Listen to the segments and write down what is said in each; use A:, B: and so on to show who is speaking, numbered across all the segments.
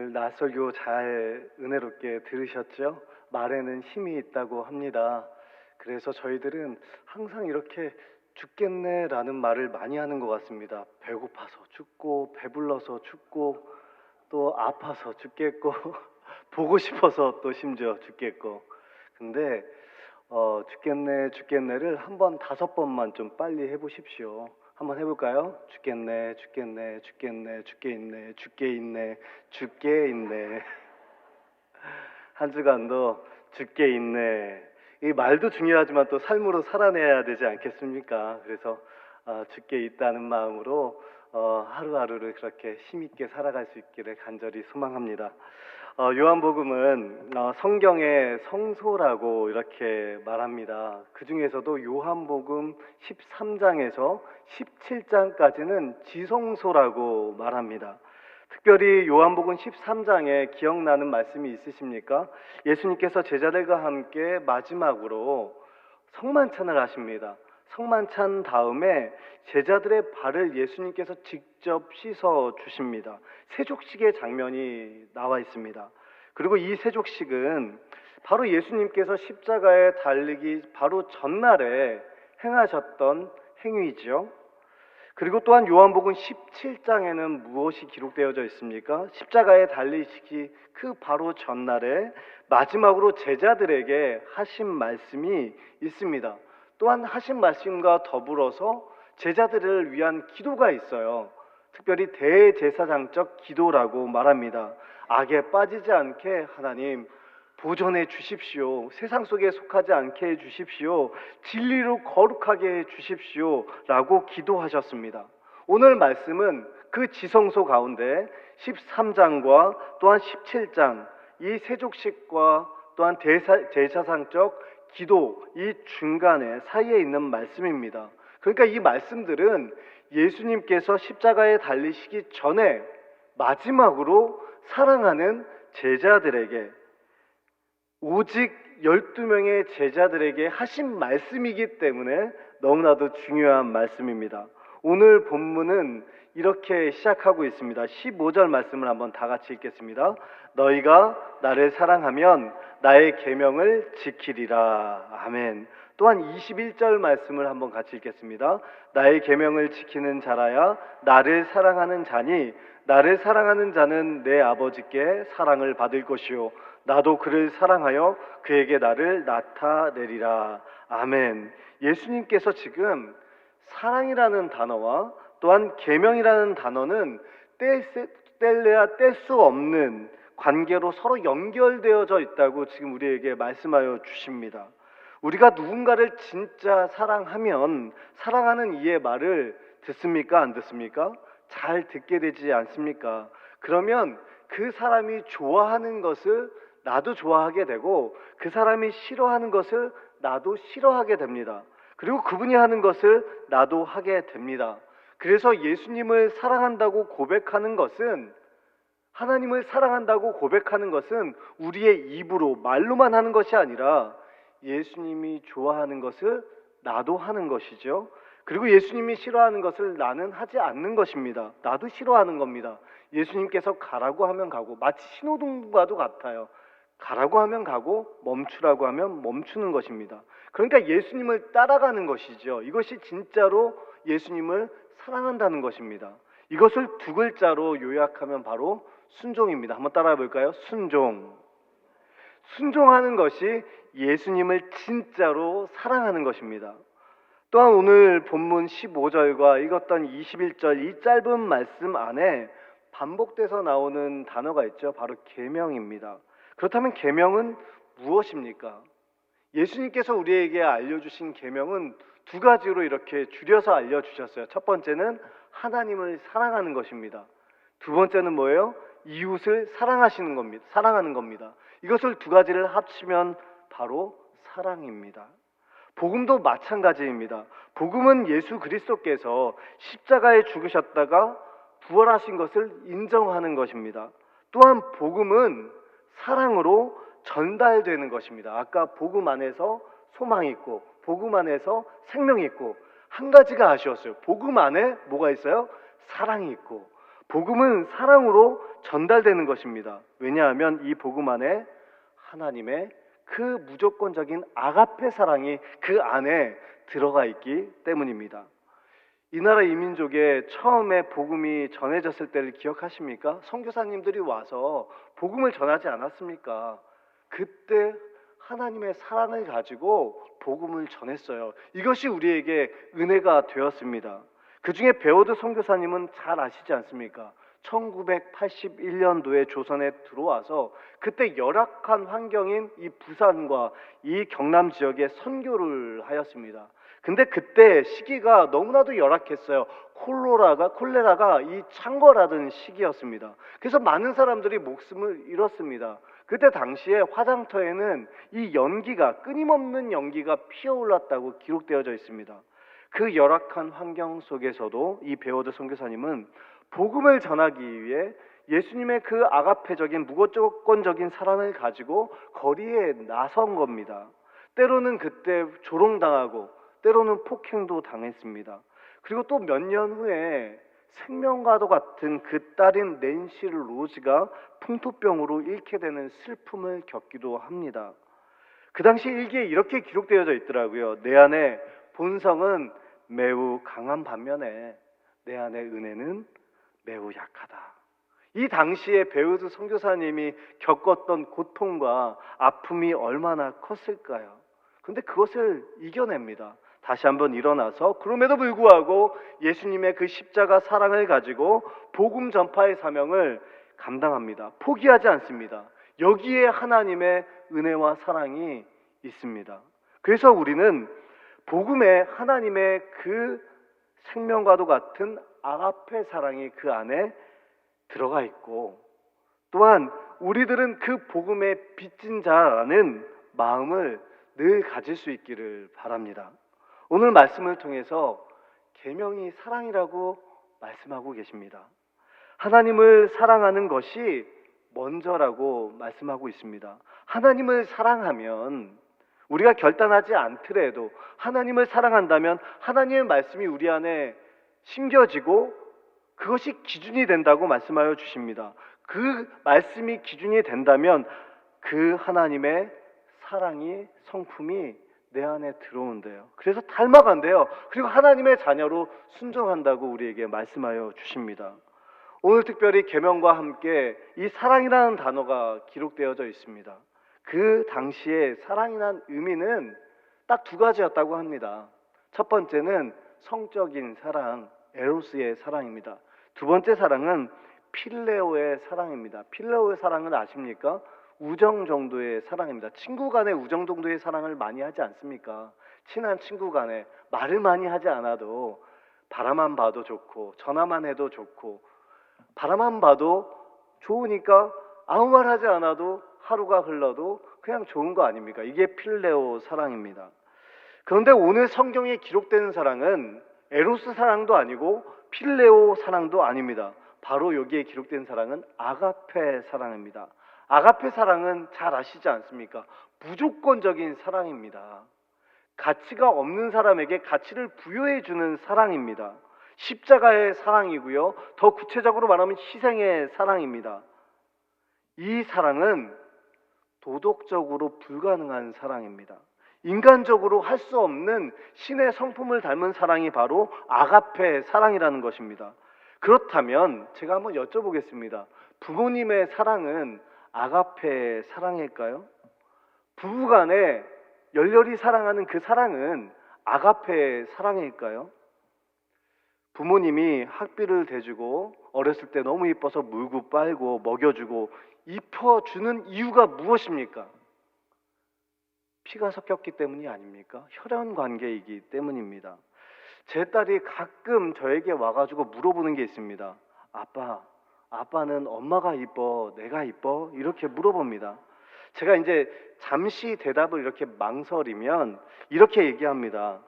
A: 오늘 낯설교 잘 은혜롭게 들으셨죠? 말에는 힘이 있다고 합니다. 그래서 저희들은 항상 이렇게 죽겠네라는 말을 많이 하는 것 같습니다. 배고파서 죽고, 배불러서 죽고, 또 아파서 죽겠고, 보고 싶어서 또 심지어 죽겠고. 근데 죽겠네, 죽겠네를 한번 5번만 좀 빨리 해보십시오. 한번 해볼까요? 죽겠네, 죽겠네, 죽겠네, 죽게 있네, 죽게 있네, 죽게 있네. 한 주간도 죽게 있네. 이 말도 중요하지만 또 삶으로 살아내야 되지 않겠습니까? 그래서 죽게 있다는 마음으로 하루하루를 그렇게 힘있게 살아갈 수 있기를 간절히 소망합니다. 요한복음은 성경의 성소라고 이렇게 말합니다. 그 중에서도 요한복음 13장에서 17장까지는 지성소라고 말합니다. 특별히 요한복음 13장에 기억나는 말씀이 있으십니까? 예수님께서 제자들과 함께 마지막으로 성만찬을 하십니다. 성만찬 다음에 제자들의 발을 예수님께서 직접 씻어 주십니다. 세족식의 장면이 나와 있습니다. 그리고 이 세족식은 바로 예수님께서 십자가에 달리기 바로 전날에 행하셨던 행위죠. 그리고 또한 요한복음 17장에는 무엇이 기록되어져 있습니까? 십자가에 달리시기 그 바로 전날에 마지막으로 제자들에게 하신 말씀이 있습니다. 또한 하신 말씀과 더불어서 제자들을 위한 기도가 있어요. 특별히 대제사장적 기도라고 말합니다. 악에 빠지지 않게 하나님 보존해 주십시오. 세상 속에 속하지 않게 해 주십시오. 진리로 거룩하게 해 주십시오. 라고 기도하셨습니다. 오늘 말씀은 그 지성소 가운데 13장과 또한 17장 이 세족식과 또한 대제사장적 기도 이 중간에 사이에 있는 말씀입니다. 그러니까 이 말씀들은 예수님께서 십자가에 달리시기 전에 마지막으로 사랑하는 제자들에게 오직 12명의 제자들에게 하신 말씀이기 때문에 너무나도 중요한 말씀입니다. 오늘 본문은 이렇게 시작하고 있습니다. 15절 말씀을 한번 다 같이 읽겠습니다. 너희가 나를 사랑하면 나의 계명을 지키리라. 아멘. 또한 21절 말씀을 한번 같이 읽겠습니다. 나의 계명을 지키는 자라야 나를 사랑하는 자니 나를 사랑하는 자는 내 아버지께 사랑을 받을 것이요 나도 그를 사랑하여 그에게 나를 나타내리라. 아멘. 예수님께서 지금 사랑이라는 단어와 또한 계명이라는 단어는 뗄래야 뗄 수 없는 관계로 서로 연결되어져 있다고 지금 우리에게 말씀하여 주십니다. 우리가 누군가를 진짜 사랑하면 사랑하는 이의 말을 듣습니까? 안 듣습니까? 잘 듣게 되지 않습니까? 그러면 그 사람이 좋아하는 것을 나도 좋아하게 되고 그 사람이 싫어하는 것을 나도 싫어하게 됩니다. 그리고 그분이 하는 것을 나도 하게 됩니다. 그래서 예수님을 사랑한다고 고백하는 것은 하나님을 사랑한다고 고백하는 것은 우리의 입으로 말로만 하는 것이 아니라 예수님이 좋아하는 것을 나도 하는 것이죠. 그리고 예수님이 싫어하는 것을 나는 하지 않는 것입니다. 나도 싫어하는 겁니다. 예수님께서 가라고 하면 가고 마치 신호등과도 같아요. 가라고 하면 가고 멈추라고 하면 멈추는 것입니다. 그러니까 예수님을 따라가는 것이죠. 이것이 진짜로 예수님을 사랑한다는 것입니다. 이것을 두 글자로 요약하면 바로 순종입니다. 한번 따라해 볼까요? 순종. 순종하는 것이 예수님을 진짜로 사랑하는 것입니다. 또한 오늘 본문 15절과 읽었던 21절 이 짧은 말씀 안에 반복돼서 나오는 단어가 있죠. 바로 계명입니다. 그렇다면 계명은 무엇입니까? 예수님께서 우리에게 알려주신 계명은 두 가지로 이렇게 줄여서 알려주셨어요. 첫 번째는 하나님을 사랑하는 것입니다. 두 번째는 뭐예요? 이웃을 사랑하는 겁니다. 이것을 두 가지를 합치면 바로 사랑입니다. 복음도 마찬가지입니다. 복음은 예수 그리스도께서 십자가에 죽으셨다가 부활하신 것을 인정하는 것입니다. 또한 복음은 사랑으로 전달되는 것입니다. 아까 복음 안에서 소망이 있고 복음 안에서 생명이 있고 한 가지가 아쉬웠어요. 복음 안에 뭐가 있어요? 사랑이 있고 복음은 사랑으로 전달되는 것입니다. 왜냐하면 이 복음 안에 하나님의 그 무조건적인 아가페 사랑이 그 안에 들어가 있기 때문입니다. 이 나라 이민족에 처음에 복음이 전해졌을 때를 기억하십니까? 선교사님들이 와서 복음을 전하지 않았습니까? 그때 하나님의 사랑을 가지고 복음을 전했어요. 이것이 우리에게 은혜가 되었습니다. 그 중에 베오드 선교사님은 잘 아시지 않습니까? 1981년도에 조선에 들어와서 그때 열악한 환경인 이 부산과 이 경남 지역에 선교를 하였습니다. 근데 그때 시기가 너무나도 열악했어요. 콜레라가 이 창궐하던 시기였습니다. 그래서 많은 사람들이 목숨을 잃었습니다. 그때 당시에 화장터에는 이 연기가, 끊임없는 연기가 피어올랐다고 기록되어져 있습니다. 그 열악한 환경 속에서도 이 베오드 선교사님은 복음을 전하기 위해 예수님의 그 아가페적인 무조건적인 사랑을 가지고 거리에 나선 겁니다. 때로는 그때 조롱당하고 때로는 폭행도 당했습니다. 그리고 또 몇 년 후에 생명과도 같은 그 딸인 낸시 로즈가 풍토병으로 잃게 되는 슬픔을 겪기도 합니다. 그 당시 일기에 이렇게 기록되어져 있더라고요. 내 안에 본성은 매우 강한 반면에 내 안의 은혜는 매우 약하다. 이 당시에 베오드 선교사님이 겪었던 고통과 아픔이 얼마나 컸을까요? 근데 그것을 이겨냅니다. 다시 한번 일어나서 그럼에도 불구하고 예수님의 그 십자가 사랑을 가지고 복음 전파의 사명을 감당합니다. 포기하지 않습니다. 여기에 하나님의 은혜와 사랑이 있습니다. 그래서 우리는 복음에 하나님의 그 생명과도 같은 아가페 사랑이 그 안에 들어가 있고, 또한 우리들은 그 복음에 빚진 자라는 마음을 늘 가질 수 있기를 바랍니다. 오늘 말씀을 통해서 계명이 사랑이라고 말씀하고 계십니다. 하나님을 사랑하는 것이 먼저라고 말씀하고 있습니다. 하나님을 사랑하면 우리가 결단하지 않더라도 하나님을 사랑한다면 하나님의 말씀이 우리 안에 심겨지고 그것이 기준이 된다고 말씀하여 주십니다. 그 말씀이 기준이 된다면 그 하나님의 사랑이 성품이 내 안에 들어온대요. 그래서 닮아간대요. 그리고 하나님의 자녀로 순종한다고 우리에게 말씀하여 주십니다. 오늘 특별히 계명과 함께 이 사랑이라는 단어가 기록되어져 있습니다. 그 당시에 사랑이란 의미는 딱 두 가지였다고 합니다. 첫 번째는 성적인 사랑, 에로스의 사랑입니다. 두 번째 사랑은 필레오의 사랑입니다. 필레오의 사랑은 아십니까? 우정 정도의 사랑입니다. 친구 간의 우정 정도의 사랑을 많이 하지 않습니까? 친한 친구 간에 말을 많이 하지 않아도 바라만 봐도 좋고 전화만 해도 좋고 바라만 봐도 좋으니까 아무 말 하지 않아도 하루가 흘러도 그냥 좋은 거 아닙니까? 이게 필레오 사랑입니다. 그런데 오늘 성경에 기록되는 사랑은 에로스 사랑도 아니고 필레오 사랑도 아닙니다. 바로 여기에 기록된 사랑은 아가페 사랑입니다. 아가페 사랑은 잘 아시지 않습니까? 무조건적인 사랑입니다. 가치가 없는 사람에게 가치를 부여해 주는 사랑입니다. 십자가의 사랑이고요. 더 구체적으로 말하면 희생의 사랑입니다. 이 사랑은 도덕적으로 불가능한 사랑입니다. 인간적으로 할 수 없는 신의 성품을 닮은 사랑이 바로 아가페 사랑이라는 것입니다. 그렇다면 제가 한번 여쭤보겠습니다. 부모님의 사랑은 아가페 사랑일까요? 부부간에 열렬히 사랑하는 그 사랑은 아가페 사랑일까요? 부모님이 학비를 대주고 어렸을 때 너무 이뻐서 물고 빨고 먹여주고 입혀주는 이유가 무엇입니까? 피가 섞였기 때문이 아닙니까? 혈연 관계이기 때문입니다. 제 딸이 가끔 저에게 와가지고 물어보는 게 있습니다. 아빠는 엄마가 이뻐, 내가 이뻐? 이렇게 물어봅니다. 제가 이제 잠시 대답을 이렇게 망설이면 이렇게 얘기합니다.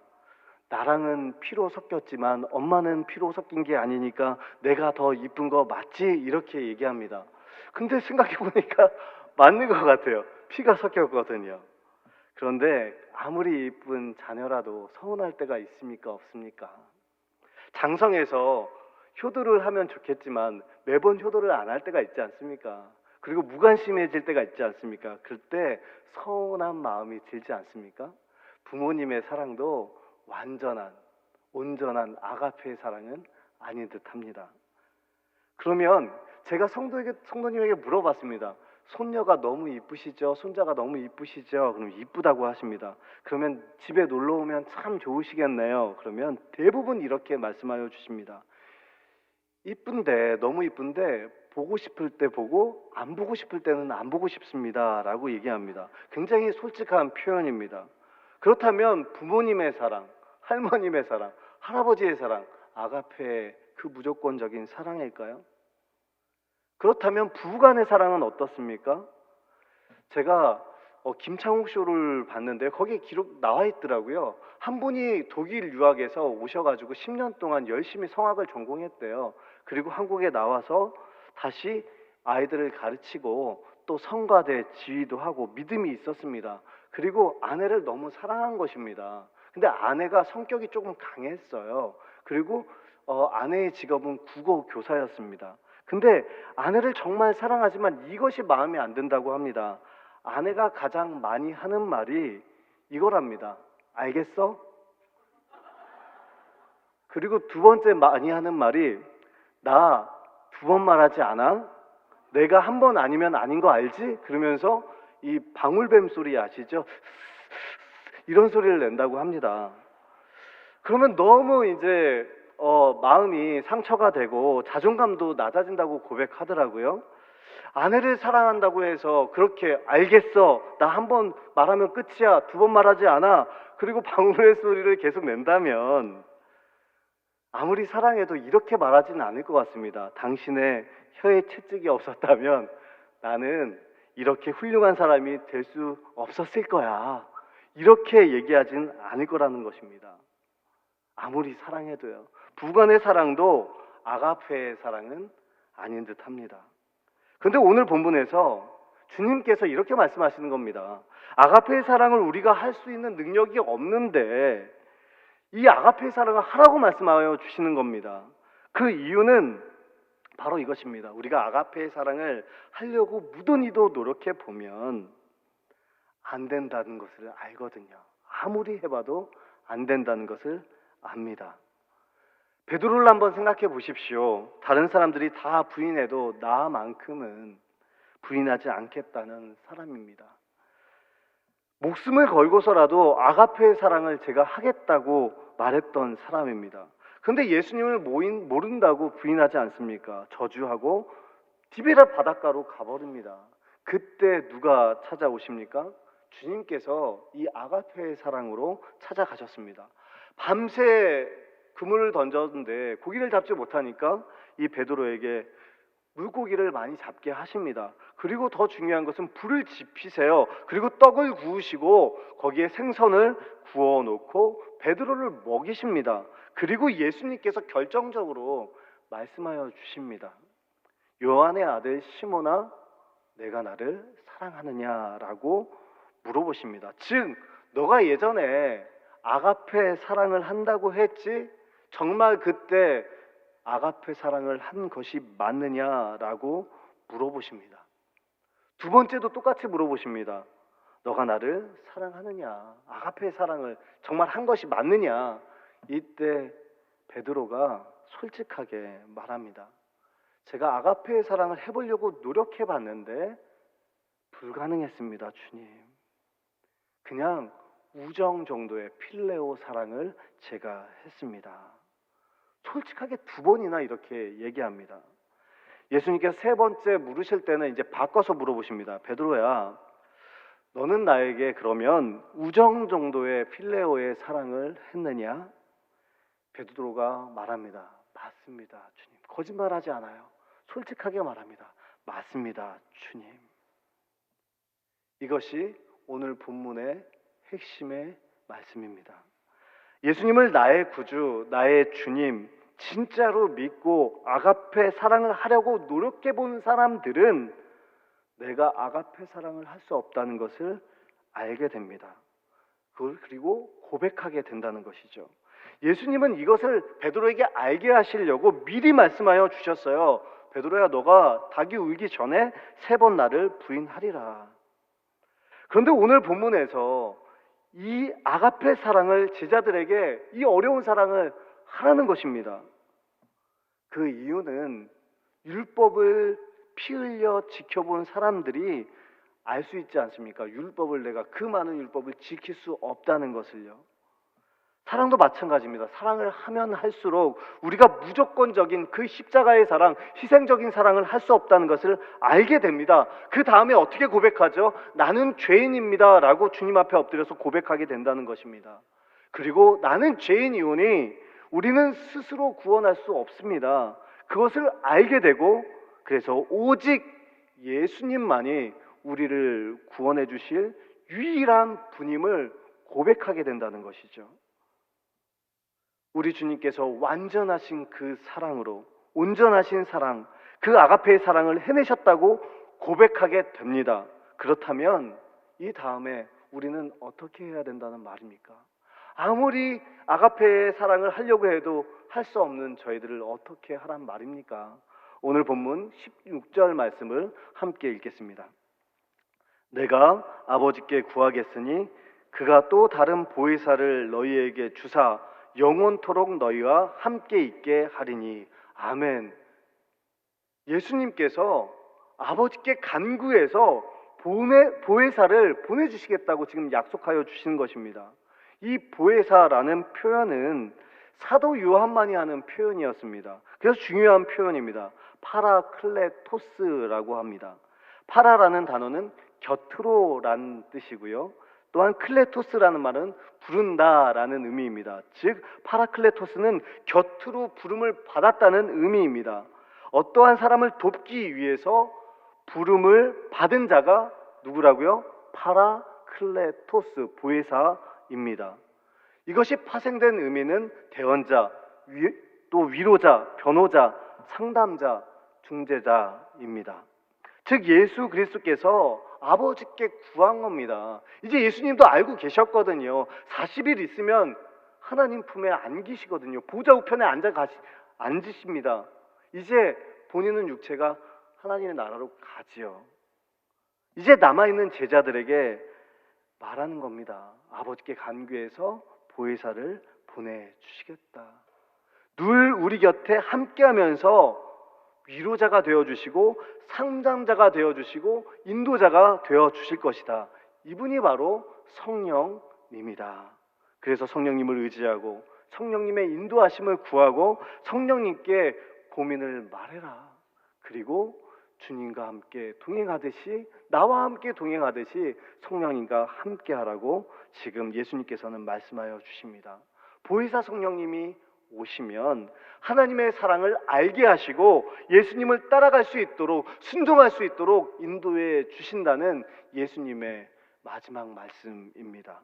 A: 나랑은 피로 섞였지만 엄마는 피로 섞인 게 아니니까 내가 더 이쁜 거 맞지? 이렇게 얘기합니다. 근데 생각해보니까 맞는 것 같아요. 피가 섞였거든요. 그런데 아무리 이쁜 자녀라도 서운할 때가 있습니까? 없습니까? 장성에서 효도를 하면 좋겠지만 매번 효도를 안 할 때가 있지 않습니까? 그리고 무관심해질 때가 있지 않습니까? 그때 서운한 마음이 들지 않습니까? 부모님의 사랑도 완전한, 온전한 아가페의 사랑은 아닌 듯합니다. 그러면 제가 성도님에게 물어봤습니다. 손녀가 너무 이쁘시죠? 손자가 너무 이쁘시죠? 그럼 이쁘다고 하십니다. 그러면 집에 놀러 오면 참 좋으시겠네요. 그러면 대부분 이렇게 말씀하여 주십니다. 이쁜데, 너무 이쁜데 보고 싶을 때 보고 안 보고 싶을 때는 안 보고 싶습니다 라고 얘기합니다. 굉장히 솔직한 표현입니다. 그렇다면 부모님의 사랑, 할머님의 사랑, 할아버지의 사랑, 아가페의 그 무조건적인 사랑일까요? 그렇다면 부부간의 사랑은 어떻습니까? 제가 김창욱 쇼를 봤는데 거기에 기록 나와 있더라고요. 한 분이 독일 유학에서 오셔가지고 10년 동안 열심히 성악을 전공했대요. 그리고 한국에 나와서 다시 아이들을 가르치고 또 성가대 지휘도 하고 믿음이 있었습니다. 그리고 아내를 너무 사랑한 것입니다. 근데 아내가 성격이 조금 강했어요. 그리고 아내의 직업은 국어 교사였습니다. 근데 아내를 정말 사랑하지만 이것이 마음에 안 든다고 합니다. 아내가 가장 많이 하는 말이 이거랍니다. 알겠어? 그리고 두 번째 많이 하는 말이 나 두 번 말하지 않아? 내가 한 번 아니면 아닌 거 알지? 그러면서 이 방울뱀 소리 아시죠? 이런 소리를 낸다고 합니다. 그러면 너무 이제 마음이 상처가 되고 자존감도 낮아진다고 고백하더라고요. 아내를 사랑한다고 해서 그렇게 알겠어, 나 한 번 말하면 끝이야, 두 번 말하지 않아, 그리고 방울의 소리를 계속 낸다면 아무리 사랑해도 이렇게 말하지는 않을 것 같습니다. 당신의 혀에 채찍이 없었다면 나는 이렇게 훌륭한 사람이 될 수 없었을 거야, 이렇게 얘기하진 않을 거라는 것입니다. 아무리 사랑해도요. 부간의 사랑도 아가페의 사랑은 아닌 듯합니다. 그런데 오늘 본문에서 주님께서 이렇게 말씀하시는 겁니다. 아가페의 사랑을 우리가 할 수 있는 능력이 없는데 이 아가페의 사랑을 하라고 말씀하여 주시는 겁니다. 그 이유는 바로 이것입니다. 우리가 아가페의 사랑을 하려고 무던히도 노력해 보면 안 된다는 것을 알거든요. 아무리 해봐도 안 된다는 것을 압니다. 베드로를 한번 생각해 보십시오. 다른 사람들이 다 부인해도 나만큼은 부인하지 않겠다는 사람입니다. 목숨을 걸고서라도 아가페의 사랑을 제가 하겠다고 말했던 사람입니다. 그런데 예수님을 모른다고 부인하지 않습니까? 저주하고 디베라 바닷가로 가버립니다. 그때 누가 찾아오십니까? 주님께서 이 아가페의 사랑으로 찾아가셨습니다. 밤새 그물을 던졌는데 고기를 잡지 못하니까 이 베드로에게 물고기를 많이 잡게 하십니다. 그리고 더 중요한 것은 불을 지피세요. 그리고 떡을 구우시고 거기에 생선을 구워 놓고 베드로를 먹이십니다. 그리고 예수님께서 결정적으로 말씀하여 주십니다. 요한의 아들 시몬아, 내가 나를 사랑하느냐라고 물어보십니다. 즉 너가 예전에 아가페 사랑을 한다고 했지 정말 그때 아가페 사랑을 한 것이 맞느냐라고 물어보십니다. 두 번째도 똑같이 물어보십니다. 너가 나를 사랑하느냐, 아가페 사랑을 정말 한 것이 맞느냐. 이때 베드로가 솔직하게 말합니다. 제가 아가페의 사랑을 해보려고 노력해 봤는데 불가능했습니다, 주님. 그냥 우정 정도의 필레오 사랑을 제가 했습니다. 솔직하게 두 번이나 이렇게 얘기합니다. 예수님께서 세 번째 물으실 때는 이제 바꿔서 물어보십니다. 베드로야, 너는 나에게 그러면 우정 정도의 필레오의 사랑을 했느냐? 베드로가 말합니다. 맞습니다, 주님. 거짓말하지 않아요. 솔직하게 말합니다. 맞습니다, 주님. 이것이 오늘 본문의 핵심의 말씀입니다. 예수님을 나의 구주, 나의 주님, 진짜로 믿고 아가페 사랑을 하려고 노력해 본 사람들은 내가 아가페 사랑을 할 수 없다는 것을 알게 됩니다. 그걸 그리고 고백하게 된다는 것이죠. 예수님은 이것을 베드로에게 알게 하시려고 미리 말씀하여 주셨어요. 베드로야, 너가 닭이 울기 전에 3번 나를 부인하리라. 그런데 오늘 본문에서 이 아가페 사랑을 제자들에게 이 어려운 사랑을 하라는 것입니다. 그 이유는 율법을 피 흘려 지켜본 사람들이 알 수 있지 않습니까? 율법을 내가 그 많은 율법을 지킬 수 없다는 것을요. 사랑도 마찬가지입니다. 사랑을 하면 할수록 우리가 무조건적인 그 십자가의 사랑, 희생적인 사랑을 할 수 없다는 것을 알게 됩니다. 그 다음에 어떻게 고백하죠? 나는 죄인입니다 라고 주님 앞에 엎드려서 고백하게 된다는 것입니다. 그리고 나는 죄인이오니 우리는 스스로 구원할 수 없습니다. 그것을 알게 되고, 그래서 오직 예수님만이 우리를 구원해 주실 유일한 분임을 고백하게 된다는 것이죠. 우리 주님께서 완전하신 그 사랑으로, 온전하신 사랑, 그 아가페의 사랑을 해내셨다고 고백하게 됩니다. 그렇다면 이 다음에 우리는 어떻게 해야 된다는 말입니까? 아무리 아가페의 사랑을 하려고 해도 할 수 없는 저희들을 어떻게 하란 말입니까? 오늘 본문 16절 말씀을 함께 읽겠습니다. 내가 아버지께 구하겠으니 그가 또 다른 보혜사를 너희에게 주사 영원토록 너희와 함께 있게 하리니. 아멘. 예수님께서 아버지께 간구해서 보혜사를 보내주시겠다고 지금 약속하여 주시는 것입니다. 이 보혜사라는 표현은 사도 요한만이 하는 표현이었습니다. 그래서 중요한 표현입니다. 파라클레토스라고 합니다. 파라라는 단어는 곁으로라는 뜻이고요. 또한 클레토스라는 말은 부른다라는 의미입니다. 즉 파라클레토스는 곁으로 부름을 받았다는 의미입니다. 어떠한 사람을 돕기 위해서 부름을 받은 자가 누구라고요? 파라클레토스, 보혜사입니다. 이것이 파생된 의미는 대언자, 또 위로자, 변호자, 상담자, 중재자입니다. 즉 예수 그리스도께서 아버지께 구한 겁니다. 이제 예수님도 알고 계셨거든요. 40일 있으면 하나님 품에 안기시거든요. 보좌 우편에 앉으십니다. 이제 본인은 육체가 하나님의 나라로 가지요. 이제 남아있는 제자들에게 말하는 겁니다. 아버지께 간구해서 보혜사를 보내주시겠다. 늘 우리 곁에 함께하면서 위로자가 되어주시고 상담자가 되어주시고 인도자가 되어주실 것이다. 이분이 바로 성령님이다. 그래서 성령님을 의지하고 성령님의 인도하심을 구하고 성령님께 고민을 말해라. 그리고 주님과 함께 동행하듯이, 나와 함께 동행하듯이 성령님과 함께하라고 지금 예수님께서는 말씀하여 주십니다. 보혜사 성령님이 오시면 하나님의 사랑을 알게 하시고 예수님을 따라갈 수 있도록, 순종할 수 있도록 인도해 주신다는 예수님의 마지막 말씀입니다.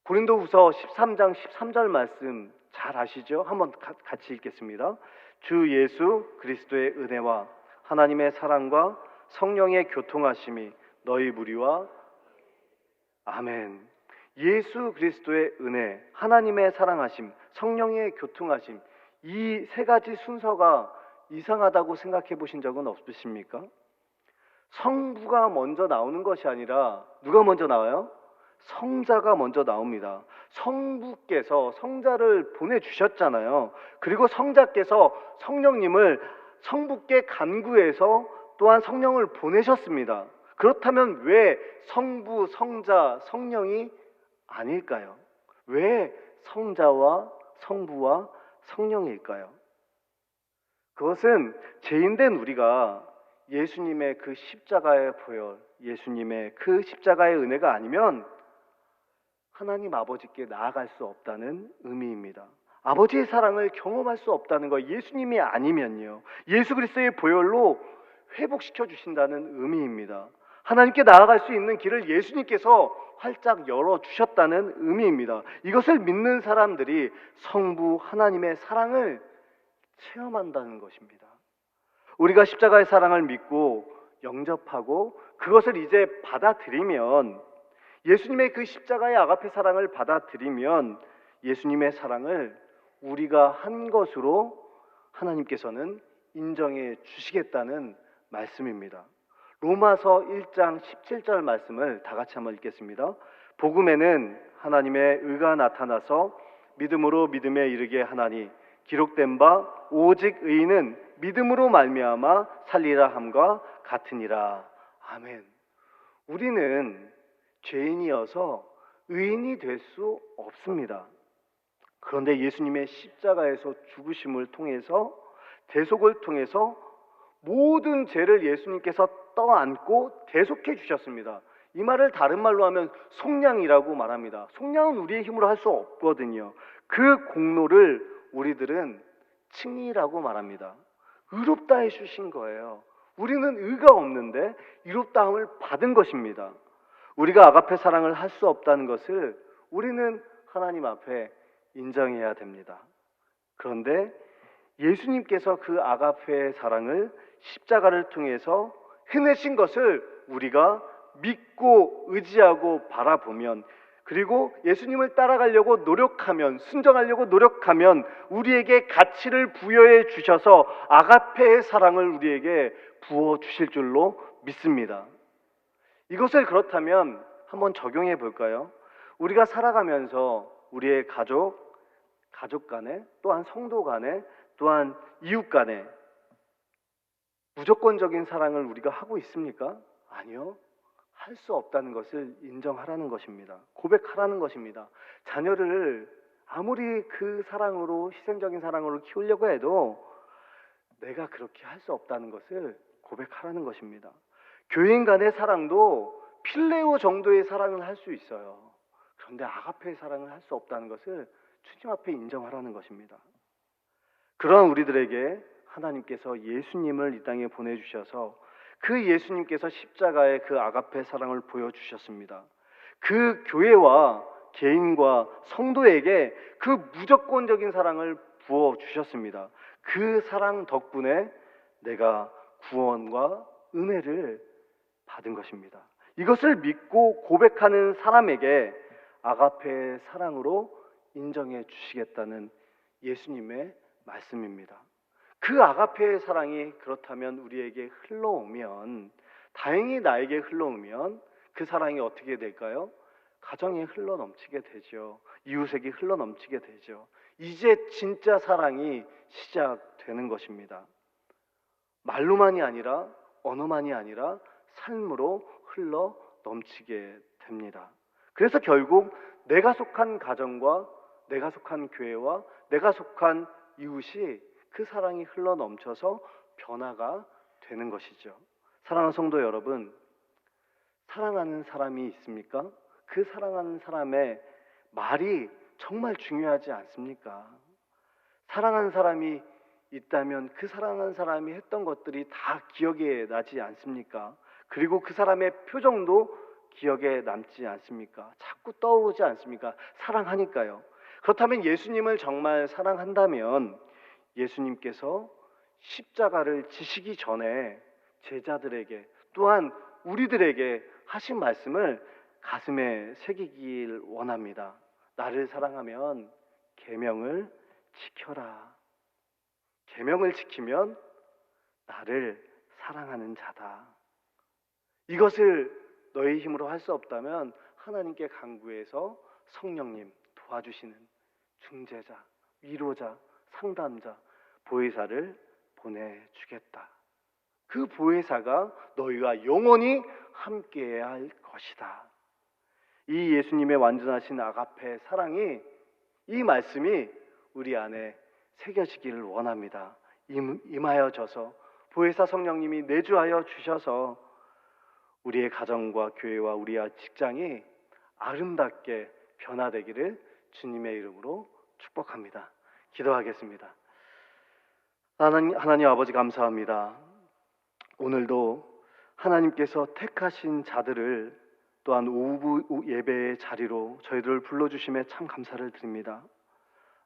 A: 고린도후서 13장 13절 말씀 잘 아시죠? 한번 같이 읽겠습니다. 주 예수 그리스도의 은혜와 하나님의 사랑과 성령의 교통하심이 너희 무리와 아멘. 예수 그리스도의 은혜, 하나님의 사랑하심, 성령의 교통하심, 이 세 가지 순서가 이상하다고 생각해 보신 적은 없으십니까? 성부가 먼저 나오는 것이 아니라 누가 먼저 나와요? 성자가 먼저 나옵니다. 성부께서 성자를 보내주셨잖아요. 그리고 성자께서 성령님을 성부께 간구해서 또한 성령을 보내셨습니다. 그렇다면 왜 성부, 성자, 성령이 아닐까요? 왜 성자와 성부와 성령일까요? 그것은 죄인된 우리가 예수님의 그 십자가의 보혈, 예수님의 그 십자가의 은혜가 아니면 하나님 아버지께 나아갈 수 없다는 의미입니다. 아버지의 사랑을 경험할 수 없다는 거, 예수님이 아니면요, 예수 그리스도의 보혈로 회복시켜 주신다는 의미입니다. 하나님께 나아갈 수 있는 길을 예수님께서 활짝 열어주셨다는 의미입니다. 이것을 믿는 사람들이 성부 하나님의 사랑을 체험한다는 것입니다. 우리가 십자가의 사랑을 믿고 영접하고 그것을 이제 받아들이면, 예수님의 그 십자가의 아가페 사랑을 받아들이면 예수님의 사랑을 우리가 한 것으로 하나님께서는 인정해 주시겠다는 말씀입니다. 로마서 1장 17절 말씀을 다 같이 한번 읽겠습니다. 복음에는 하나님의 의가 나타나서 믿음으로 믿음에 이르게 하나니 기록된 바 오직 의인은 믿음으로 말미암아 살리라 함과 같으니라. 아멘. 우리는 죄인이어서 의인이 될 수 없습니다. 그런데 예수님의 십자가에서 죽으심을 통해서 대속을 통해서 모든 죄를 예수님께서 떠안고 대속해 주셨습니다. 이 말을 다른 말로 하면 속량이라고 말합니다. 속량은 우리의 힘으로 할 수 없거든요. 그 공로를 우리들은 칭의라고 말합니다. 의롭다 해주신 거예요. 우리는 의가 없는데 의롭다함을 받은 것입니다. 우리가 아가페 사랑을 할 수 없다는 것을 우리는 하나님 앞에 인정해야 됩니다. 그런데 예수님께서 그 아가페의 사랑을 십자가를 통해서 해내신 것을 우리가 믿고 의지하고 바라보면, 그리고 예수님을 따라가려고 노력하면, 순종하려고 노력하면 우리에게 가치를 부여해 주셔서 아가페의 사랑을 우리에게 부어 주실 줄로 믿습니다. 이것을 그렇다면 한번 적용해 볼까요? 우리가 살아가면서 우리의 가족 간에, 또한 성도 간에, 또한 이웃 간에 무조건적인 사랑을 우리가 하고 있습니까? 아니요. 할 수 없다는 것을 인정하라는 것입니다. 고백하라는 것입니다. 자녀를 아무리 그 사랑으로, 희생적인 사랑으로 키우려고 해도 내가 그렇게 할 수 없다는 것을 고백하라는 것입니다. 교인 간의 사랑도 필레오 정도의 사랑을 할 수 있어요. 그런데 아가페의 사랑을 할 수 없다는 것을 주님 앞에 인정하라는 것입니다. 그러한 우리들에게 하나님께서 예수님을 이 땅에 보내주셔서 그 예수님께서 십자가의 그 아가페 사랑을 보여주셨습니다. 그 교회와 개인과 성도에게 그 무조건적인 사랑을 부어주셨습니다. 그 사랑 덕분에 내가 구원과 은혜를 받은 것입니다. 이것을 믿고 고백하는 사람에게 아가페의 사랑으로 인정해 주시겠다는 예수님의 말씀입니다. 그 아가페의 사랑이 그렇다면 우리에게 흘러오면, 다행히 나에게 흘러오면 그 사랑이 어떻게 될까요? 가정에 흘러넘치게 되죠. 이웃에게 흘러넘치게 되죠. 이제 진짜 사랑이 시작되는 것입니다. 말로만이 아니라, 언어만이 아니라 삶으로 흘러넘치게 됩니다. 그래서 결국 내가 속한 가정과 내가 속한 교회와 내가 속한 이웃이 그 사랑이 흘러넘쳐서 변화가 되는 것이죠. 사랑하는 성도 여러분, 사랑하는 사람이 있습니까? 그 사랑하는 사람의 말이 정말 중요하지 않습니까? 사랑하는 사람이 있다면 그 사랑하는 사람이 했던 것들이 다 기억에 나지 않습니까? 그리고 그 사람의 표정도 기억에 남지 않습니까? 자꾸 떠오르지 않습니까? 사랑하니까요. 그렇다면 예수님을 정말 사랑한다면 예수님께서 십자가를 지시기 전에 제자들에게, 또한 우리들에게 하신 말씀을 가슴에 새기길 원합니다. 나를 사랑하면 계명을 지켜라. 계명을 지키면 나를 사랑하는 자다. 이것을 너희 힘으로 할 수 없다면 하나님께 간구해서 성령님 도와주시는 중재자, 위로자, 상담자, 보혜사를 보내주겠다. 그 보혜사가 너희와 영원히 함께해야 할 것이다. 이 예수님의 완전하신 아가페 사랑이, 이 말씀이 우리 안에 새겨지기를 원합니다. 임하여져서 보혜사 성령님이 내주하여 주셔서 우리의 가정과 교회와 우리의 직장이 아름답게 변화되기를 주님의 이름으로 축복합니다. 기도하겠습니다. 하나님 아버지 감사합니다. 오늘도 하나님께서 택하신 자들을 또한 오후 예배의 자리로 저희들을 불러주심에 참 감사를 드립니다.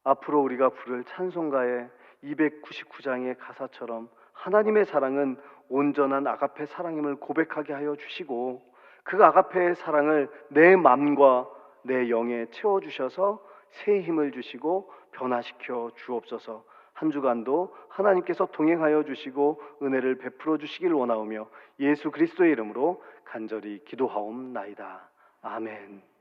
A: 앞으로 우리가 부를 찬송가의 299장의 가사처럼 하나님의 사랑은 온전한 아가페 사랑임을 고백하게 하여 주시고, 그 아가페의 사랑을 내 마음과 내 영에 채워주셔서 새 힘을 주시고 변화시켜 주옵소서. 한 주간도 하나님께서 동행하여 주시고 은혜를 베풀어 주시길 원하오며 예수 그리스도의 이름으로 간절히 기도하옵나이다. 아멘.